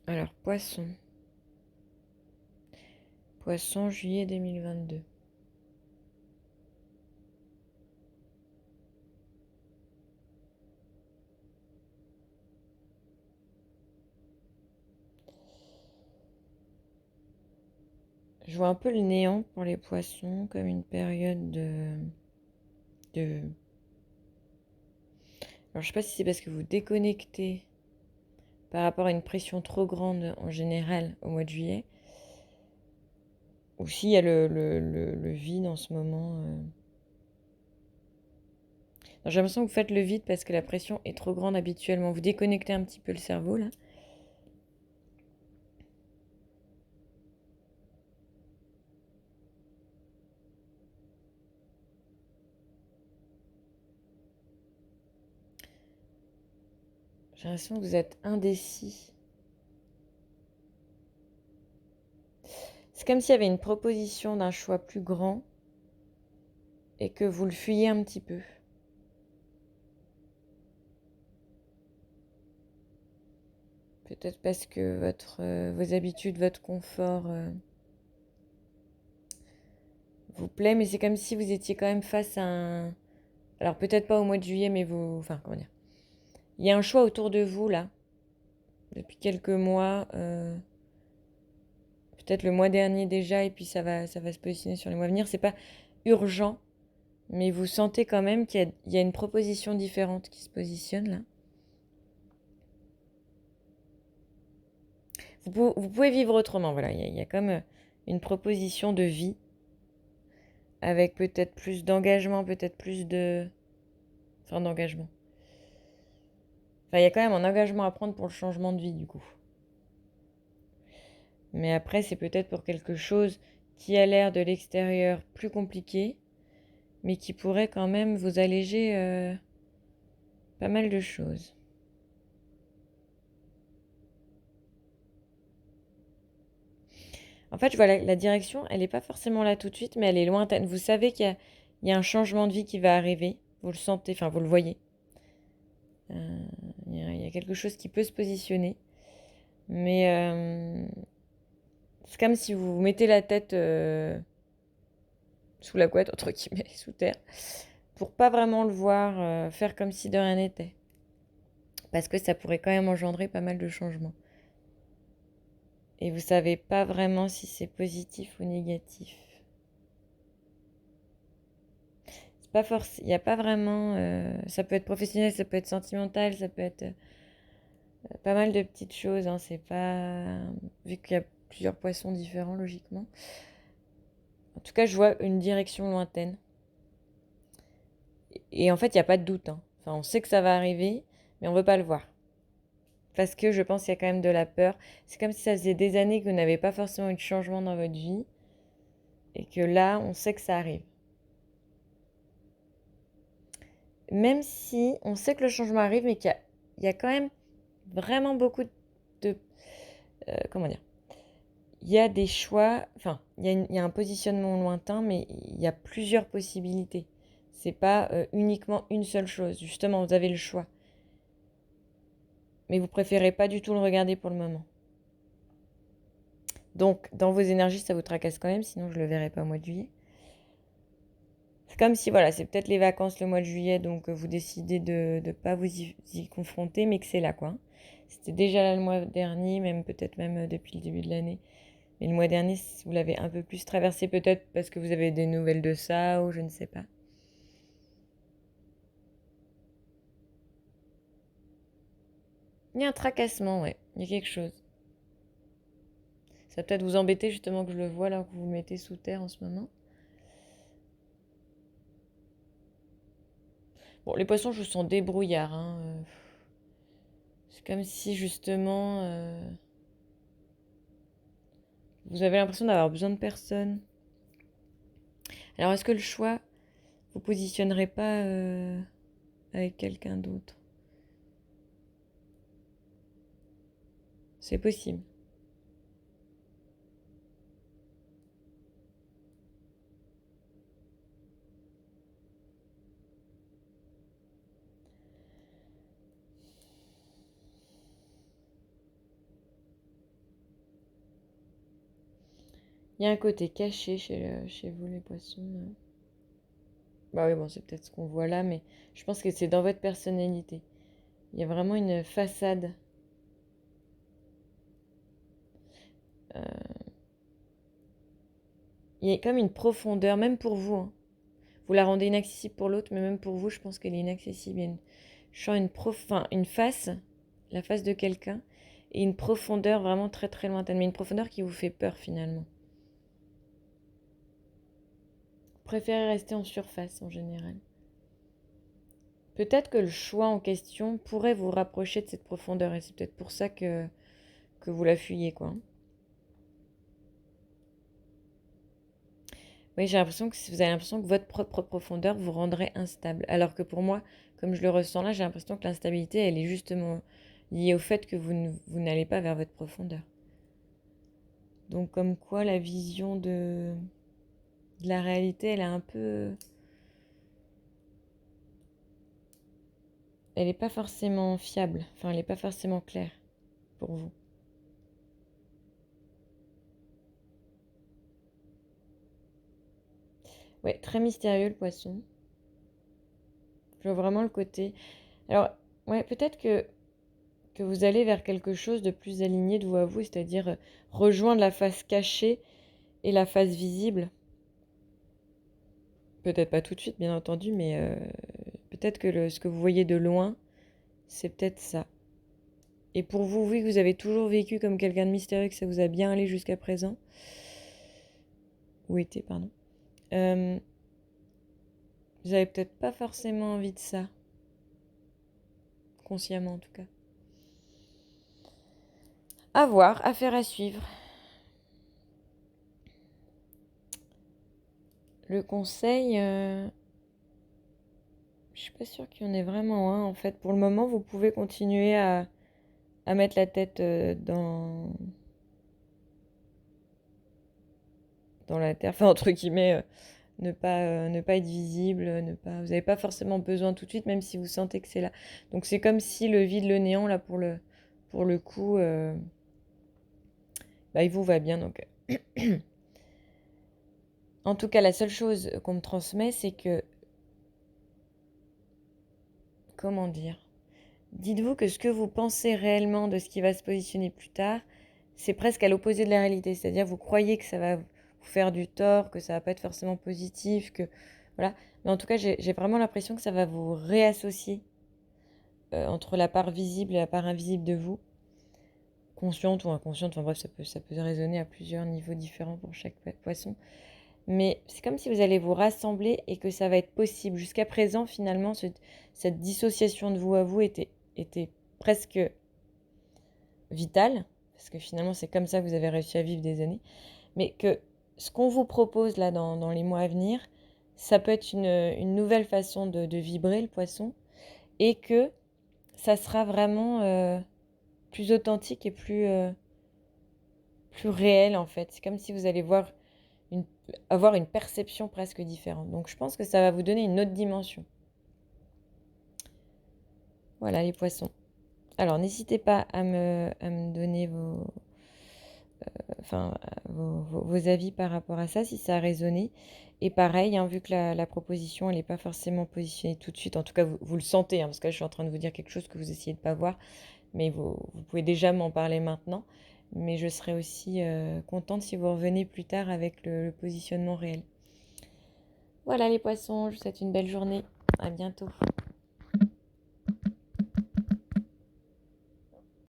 Alors, Poisson. Poisson, juillet 2022. Je vois un peu le néant pour les poissons, comme une période de... Alors, je sais pas si c'est parce que vous déconnectez par rapport à une pression trop grande en général au mois de juillet, ou s'il y a le vide en ce moment. J'ai l'impression que vous faites le vide parce que la pression est trop grande habituellement. Vous déconnectez un petit peu le cerveau, là. J'ai l'impression que vous êtes indécis. C'est comme s'il y avait une proposition d'un choix plus grand et que vous le fuyez un petit peu. Peut-être parce que vos habitudes, votre confort vous plaît, mais c'est comme si vous étiez quand même face à un... Alors peut-être pas au mois de juillet, mais vous... Enfin, comment dire? Il y a un choix autour de vous, là, depuis quelques mois. Peut-être le mois dernier déjà, et puis ça va se positionner sur les mois à venir. C'est pas urgent, mais vous sentez quand même qu'il y a une proposition différente qui se positionne, là. Vous pouvez vivre autrement, voilà. Il y a comme une proposition de vie avec peut-être plus d'engagement, peut-être plus de... Enfin, d'engagement. Enfin, il y a quand même un engagement à prendre pour le changement de vie, du coup. Mais après, c'est peut-être pour quelque chose qui a l'air de l'extérieur plus compliqué, mais qui pourrait quand même vous alléger pas mal de choses. En fait, je vois la direction, elle n'est pas forcément là tout de suite, mais elle est lointaine. Vous savez qu'il y a un changement de vie qui va arriver. Vous le sentez, enfin, vous le voyez. Il y a quelque chose qui peut se positionner. Mais c'est comme si vous mettez la tête sous la couette, entre guillemets, sous terre, pour pas vraiment le voir, faire comme si de rien n'était. Parce que ça pourrait quand même engendrer pas mal de changements. Et vous savez pas vraiment si c'est positif ou négatif. C'est pas il n'y a pas vraiment... ça peut être professionnel, ça peut être sentimental, ça peut être pas mal de petites choses. Hein, c'est pas... Vu qu'il y a plusieurs poissons différents, logiquement. En tout cas, je vois une direction lointaine. Et en fait, il n'y a pas de doute. Hein. Enfin, on sait que ça va arriver, mais on veut pas le voir. Parce que je pense qu'il y a quand même de la peur. C'est comme si ça faisait des années que vous n'avez pas forcément eu de changement dans votre vie. Et que là, on sait que ça arrive. Même si on sait que le changement arrive, mais qu'il y a quand même vraiment beaucoup de... comment dire? Il y a des choix... Enfin, il y a un positionnement lointain, mais il y a plusieurs possibilités. C'est pas uniquement une seule chose. Justement, vous avez le choix. Mais vous préférez pas du tout le regarder pour le moment. Donc, dans vos énergies, ça vous tracasse quand même, sinon je le verrai pas au mois de juillet. C'est comme si, voilà, c'est peut-être les vacances le mois de juillet, donc vous décidez de ne pas vous y confronter, mais que c'est là, quoi. C'était déjà là le mois dernier, même peut-être même depuis le début de l'année. Mais le mois dernier, vous l'avez un peu plus traversé, peut-être parce que vous avez des nouvelles de ça, ou je ne sais pas. Il y a un tracassement, ouais. Il y a quelque chose. Ça va peut-être vous embêter, justement, que je le vois alors que vous le mettez sous terre en ce moment. Bon, les poissons, je vous sens débrouillards, hein. C'est comme si, justement, vous avez l'impression d'avoir besoin de personne. Alors, est-ce que le choix vous positionnerez pas avec quelqu'un d'autre? C'est possible. Il y a un côté caché chez vous, les poissons. Bah oui, bon, c'est peut-être ce qu'on voit là, mais je pense que c'est dans votre personnalité. Il y a vraiment une façade. euh, il y a comme une profondeur, même pour vous, hein. Vous la rendez inaccessible pour l'autre, mais même pour vous, je pense qu'elle est inaccessible. Je sens une face, la face de quelqu'un, et une profondeur vraiment très très lointaine, mais une profondeur qui vous fait peur finalement. Vous préférez rester en surface en général. Peut-être que le choix en question pourrait vous rapprocher de cette profondeur, et c'est peut-être pour ça que vous la fuyez, quoi. Oui, j'ai l'impression que vous avez l'impression que votre propre profondeur vous rendrait instable. Alors que pour moi, comme je le ressens là, j'ai l'impression que l'instabilité, elle est justement liée au fait que vous n'allez pas vers votre profondeur. Donc comme quoi la vision de la réalité, elle est un peu... Elle n'est pas forcément fiable. Enfin, elle n'est pas forcément claire pour vous. Ouais, très mystérieux le poisson. Je vois vraiment le côté... Alors, ouais, peut-être que vous allez vers quelque chose de plus aligné de vous à vous, c'est-à-dire rejoindre la face cachée et la face visible. Peut-être pas tout de suite, bien entendu, mais peut-être que ce que vous voyez de loin, c'est peut-être ça. Et pour vous, oui, vous avez toujours vécu comme quelqu'un de mystérieux, que ça vous a bien allé jusqu'à présent. Ou été, pardon. Euh, vous avez peut-être pas forcément envie de ça. Consciemment, en tout cas. À voir, affaire à suivre. Le conseil, je suis pas sûre qu'il y en ait vraiment un. En fait, pour le moment, vous pouvez continuer à mettre la tête dans la terre. Enfin, entre guillemets, ne pas être visible, vous n'avez pas forcément besoin tout de suite, même si vous sentez que c'est là. Donc c'est comme si le vide, le néant, là, pour le coup, bah, il vous va bien. Donc, en tout cas, la seule chose qu'on me transmet, c'est que, comment dire, dites-vous que ce que vous pensez réellement de ce qui va se positionner plus tard, c'est presque à l'opposé de la réalité. C'est-à-dire, vous croyez que ça va vous faire du tort, que ça va pas être forcément positif, que voilà. Mais en tout cas, j'ai vraiment l'impression que ça va vous réassocier entre la part visible et la part invisible de vous, consciente ou inconsciente. Enfin bref, ça peut résonner à plusieurs niveaux différents pour chaque poisson. Mais c'est comme si vous allez vous rassembler et que ça va être possible. Jusqu'à présent, finalement, cette dissociation de vous à vous était presque vitale, parce que finalement, c'est comme ça que vous avez réussi à vivre des années. Mais que ce qu'on vous propose là dans les mois à venir, ça peut être une nouvelle façon de vibrer le poisson, et que ça sera vraiment plus authentique et plus réel en fait. C'est comme si vous allez avoir une perception presque différente. Donc je pense que ça va vous donner une autre dimension. Voilà les poissons. Alors n'hésitez pas à me donner vos avis par rapport à ça, si ça a résonné. Et pareil, hein, vu que la proposition, elle n'est pas forcément positionnée tout de suite, en tout cas vous le sentez, hein, parce que là, je suis en train de vous dire quelque chose que vous essayez de ne pas voir, mais vous pouvez déjà m'en parler maintenant. Mais je serai aussi contente si vous revenez plus tard avec le positionnement réel. Voilà les poissons, je vous souhaite une belle journée. À bientôt.